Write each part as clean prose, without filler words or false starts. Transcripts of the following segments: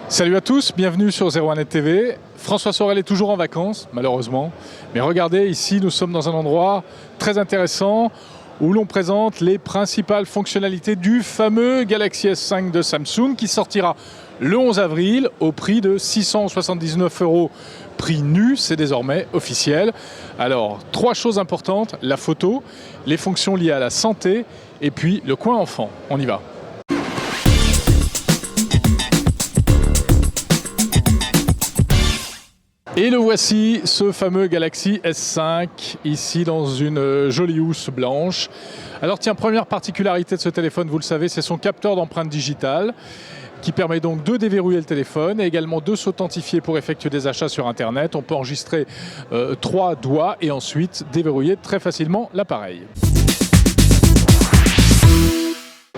Salut à tous, bienvenue sur 01net TV. François Sorel est toujours en vacances, malheureusement. Mais regardez, ici, nous sommes dans un endroit très intéressant où l'on présente les principales fonctionnalités du fameux Galaxy S5 de Samsung qui sortira le 11 avril au prix de 679 €. Prix nu, c'est désormais officiel. Alors, trois choses importantes, la photo, les fonctions liées à la santé et puis le coin enfant. On y va. Et le voici, ce fameux Galaxy S5, ici dans une jolie housse blanche. Alors tiens, première particularité de ce téléphone, vous le savez, c'est son capteur d'empreinte digitale qui permet donc de déverrouiller le téléphone et également de s'authentifier pour effectuer des achats sur Internet. On peut enregistrer 3 doigts et ensuite déverrouiller très facilement l'appareil.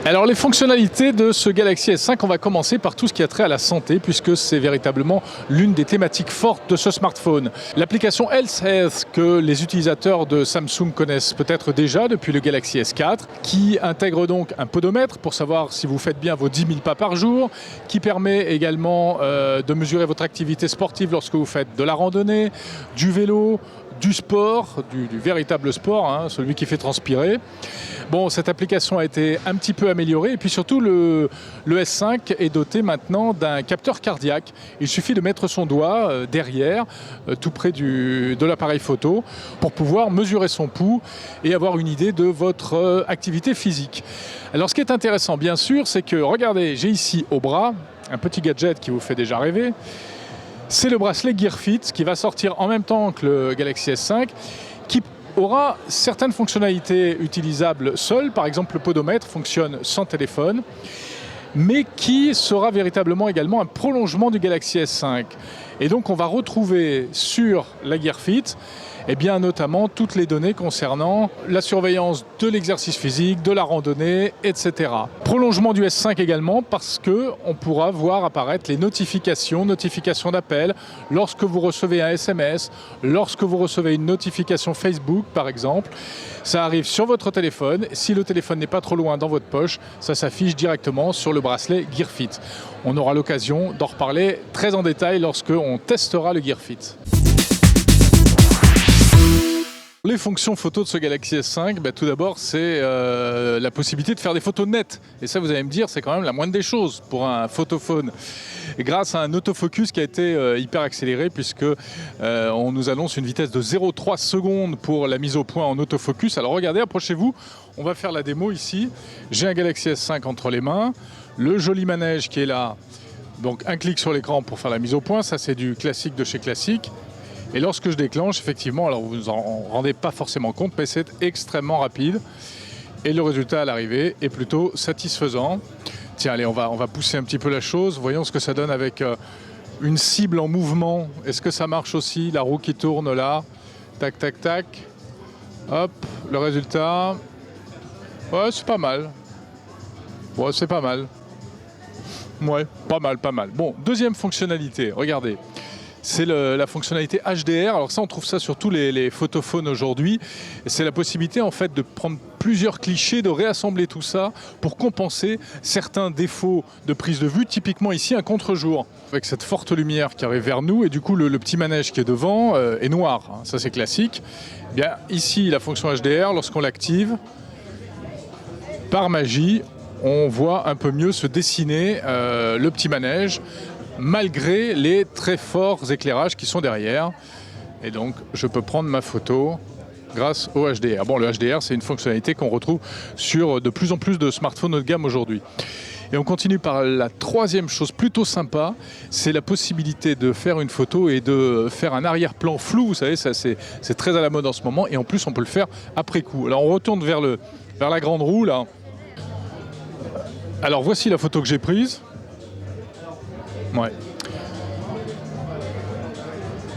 Alors les fonctionnalités de ce Galaxy S5, on va commencer par tout ce qui a trait à la santé puisque c'est véritablement l'une des thématiques fortes de ce smartphone. L'application Health que les utilisateurs de Samsung connaissent peut-être déjà depuis le Galaxy S4 qui intègre donc un podomètre pour savoir si vous faites bien vos 10 000 pas par jour, qui permet également de mesurer votre activité sportive lorsque vous faites de la randonnée, du vélo, du sport, du véritable sport, hein, celui qui fait transpirer. Bon, cette application a été un petit peu améliorée et puis surtout le S5 est doté maintenant d'un capteur cardiaque. Il suffit de mettre son doigt derrière, tout près de l'appareil photo, pour pouvoir mesurer son pouls et avoir une idée de votre activité physique. Alors ce qui est intéressant bien sûr, c'est que, regardez, j'ai ici au bras un petit gadget qui vous fait déjà rêver. C'est le bracelet Gear Fit qui va sortir en même temps que le Galaxy S5 qui aura certaines fonctionnalités utilisables seul. Par exemple, le podomètre fonctionne sans téléphone, mais qui sera véritablement également un prolongement du Galaxy S5. Et donc, on va retrouver sur la Gear Fit eh bien, notamment toutes les données concernant la surveillance de l'exercice physique, de la randonnée, etc. Prolongement du S5 également parce qu'on pourra voir apparaître les notifications d'appel lorsque vous recevez un SMS, lorsque vous recevez une notification Facebook par exemple. Ça arrive sur votre téléphone. Si le téléphone n'est pas trop loin dans votre poche, ça s'affiche directement sur le bracelet Gear Fit. On aura l'occasion d'en reparler très en détail lorsque on testera le Gear Fit. Les fonctions photos de ce Galaxy S5, tout d'abord, c'est la possibilité de faire des photos nettes. Et ça, vous allez me dire, c'est quand même la moindre des choses pour un photophone. Et grâce à un autofocus qui a été hyper accéléré, puisque on nous annonce une vitesse de 0,3 secondes pour la mise au point en autofocus. Alors regardez, approchez-vous, on va faire la démo ici. J'ai un Galaxy S5 entre les mains, le joli manège qui est là. Donc un clic sur l'écran pour faire la mise au point, ça c'est du classique de chez classique. Et lorsque je déclenche, effectivement, alors vous ne vous en rendez pas forcément compte, mais c'est extrêmement rapide. Et le résultat à l'arrivée est plutôt satisfaisant. Tiens, allez, on va pousser un petit peu la chose. Voyons ce que ça donne avec une cible en mouvement. Est-ce que ça marche aussi? La roue qui tourne là. Tac, tac, tac. Hop, le résultat. Ouais, c'est pas mal. Ouais, c'est pas mal. Ouais, pas mal, pas mal. Bon, deuxième fonctionnalité, regardez. C'est la fonctionnalité HDR. Alors ça, on trouve ça sur tous les photophones aujourd'hui. C'est la possibilité en fait de prendre plusieurs clichés, de réassembler tout ça pour compenser certains défauts de prise de vue. Typiquement ici, un contre-jour avec cette forte lumière qui arrive vers nous et du coup le petit manège qui est devant est noir. Hein. Ça, c'est classique. Bien, ici, la fonction HDR, lorsqu'on l'active, par magie, on voit un peu mieux se dessiner le petit manège, malgré les très forts éclairages qui sont derrière. Et donc, je peux prendre ma photo grâce au HDR. Bon, le HDR, c'est une fonctionnalité qu'on retrouve sur de plus en plus de smartphones haut de gamme aujourd'hui. Et on continue par la troisième chose plutôt sympa, c'est la possibilité de faire une photo et de faire un arrière-plan flou. Vous savez, ça c'est très à la mode en ce moment. Et en plus, on peut le faire après coup. Alors, on retourne vers la grande roue, là. Alors, voici la photo que j'ai prise. Ouais.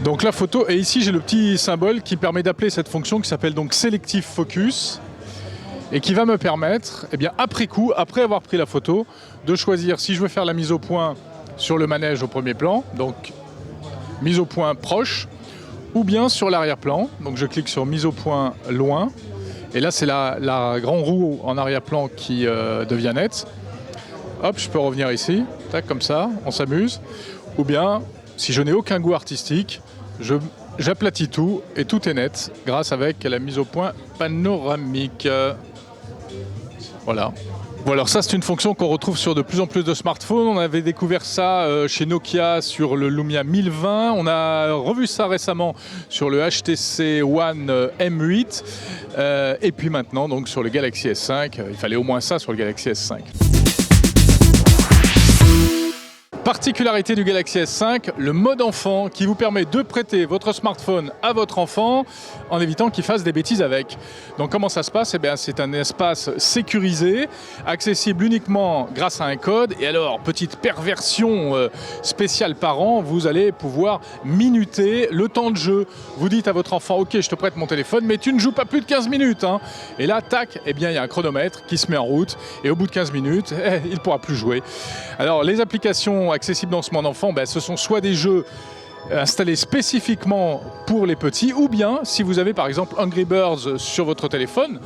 Donc la photo, et ici j'ai le petit symbole qui permet d'appeler cette fonction qui s'appelle donc Selective Focus et qui va me permettre, eh bien, après coup, après avoir pris la photo, de choisir si je veux faire la mise au point sur le manège au premier plan, donc mise au point proche, ou bien sur l'arrière-plan. Donc je clique sur mise au point loin, et là c'est la grande roue en arrière-plan qui devient nette. Hop, je peux revenir ici, tac, comme ça, on s'amuse. Ou bien, si je n'ai aucun goût artistique, j'aplatis tout et tout est net grâce avec la mise au point panoramique. Voilà. Bon, alors ça, c'est une fonction qu'on retrouve sur de plus en plus de smartphones. On avait découvert ça chez Nokia sur le Lumia 1020. On a revu ça récemment sur le HTC One M8. Et puis maintenant, donc, sur le Galaxy S5. Il fallait au moins ça sur le Galaxy S5. Particularité du Galaxy S5, le mode enfant qui vous permet de prêter votre smartphone à votre enfant en évitant qu'il fasse des bêtises avec. Donc comment ça se passe? Eh bien, c'est un espace sécurisé, accessible uniquement grâce à un code. Et alors, petite perversion spéciale parent, vous allez pouvoir minuter le temps de jeu. Vous dites à votre enfant, ok, je te prête mon téléphone, mais tu ne joues pas plus de 15 minutes. Hein. Et là, tac, eh bien, il y a un chronomètre qui se met en route. Et au bout de 15 minutes, il ne pourra plus jouer. Alors, les applications accessibles dans ce mode enfant, ce sont soit des jeux installés spécifiquement pour les petits, ou bien si vous avez par exemple Angry Birds sur votre téléphone,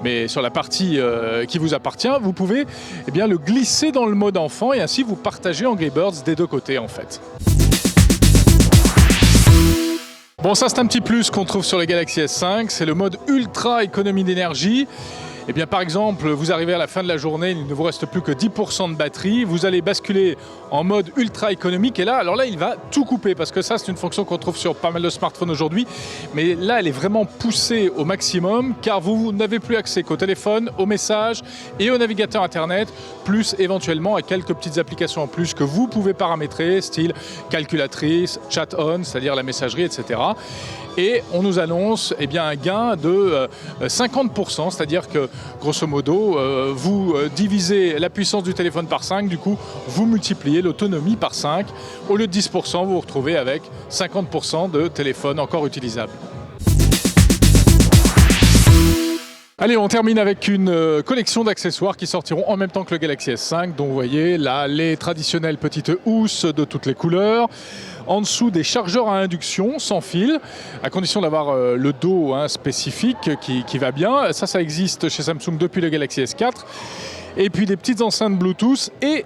mais sur la partie qui vous appartient, vous pouvez le glisser dans le mode enfant et ainsi vous partagez Angry Birds des deux côtés en fait. Bon, ça c'est un petit plus qu'on trouve sur les Galaxy S5, c'est le mode ultra économie d'énergie. Eh bien, par exemple, vous arrivez à la fin de la journée, il ne vous reste plus que 10% de batterie, vous allez basculer en mode ultra économique et là, alors là, il va tout couper parce que ça, c'est une fonction qu'on trouve sur pas mal de smartphones aujourd'hui, mais là, elle est vraiment poussée au maximum car vous n'avez plus accès qu'au téléphone, aux messages et au navigateur internet, plus éventuellement à quelques petites applications en plus que vous pouvez paramétrer, style calculatrice, chat on, c'est-à-dire la messagerie, etc. Et on nous annonce un gain de 50%, c'est-à-dire que grosso modo, vous divisez la puissance du téléphone par 5, du coup vous multipliez l'autonomie par 5. Au lieu de 10%, vous vous retrouvez avec 50% de téléphone encore utilisable. Allez, on termine avec une collection d'accessoires qui sortiront en même temps que le Galaxy S5. Donc vous voyez là les traditionnelles petites housses de toutes les couleurs. En dessous des chargeurs à induction sans fil, à condition d'avoir le dos spécifique qui va bien. Ça existe chez Samsung depuis le Galaxy S4. Et puis des petites enceintes Bluetooth et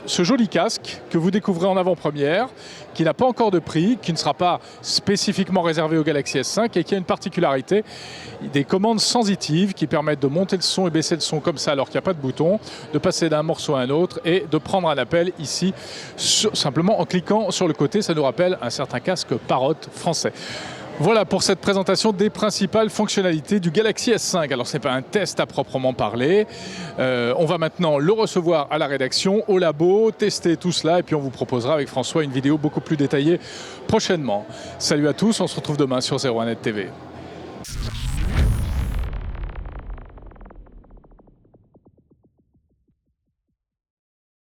ce joli casque que vous découvrez en avant-première, qui n'a pas encore de prix, qui ne sera pas spécifiquement réservé au Galaxy S5 et qui a une particularité, des commandes sensitives qui permettent de monter le son et baisser le son comme ça alors qu'il n'y a pas de bouton, de passer d'un morceau à un autre et de prendre un appel ici simplement en cliquant sur le côté. Ça nous rappelle un certain casque Parrot français. Voilà pour cette présentation des principales fonctionnalités du Galaxy S5. Alors, ce n'est pas un test à proprement parler. On va maintenant le recevoir à la rédaction, au labo, tester tout cela et puis on vous proposera avec François une vidéo beaucoup plus détaillée prochainement. Salut à tous, on se retrouve demain sur 01net TV.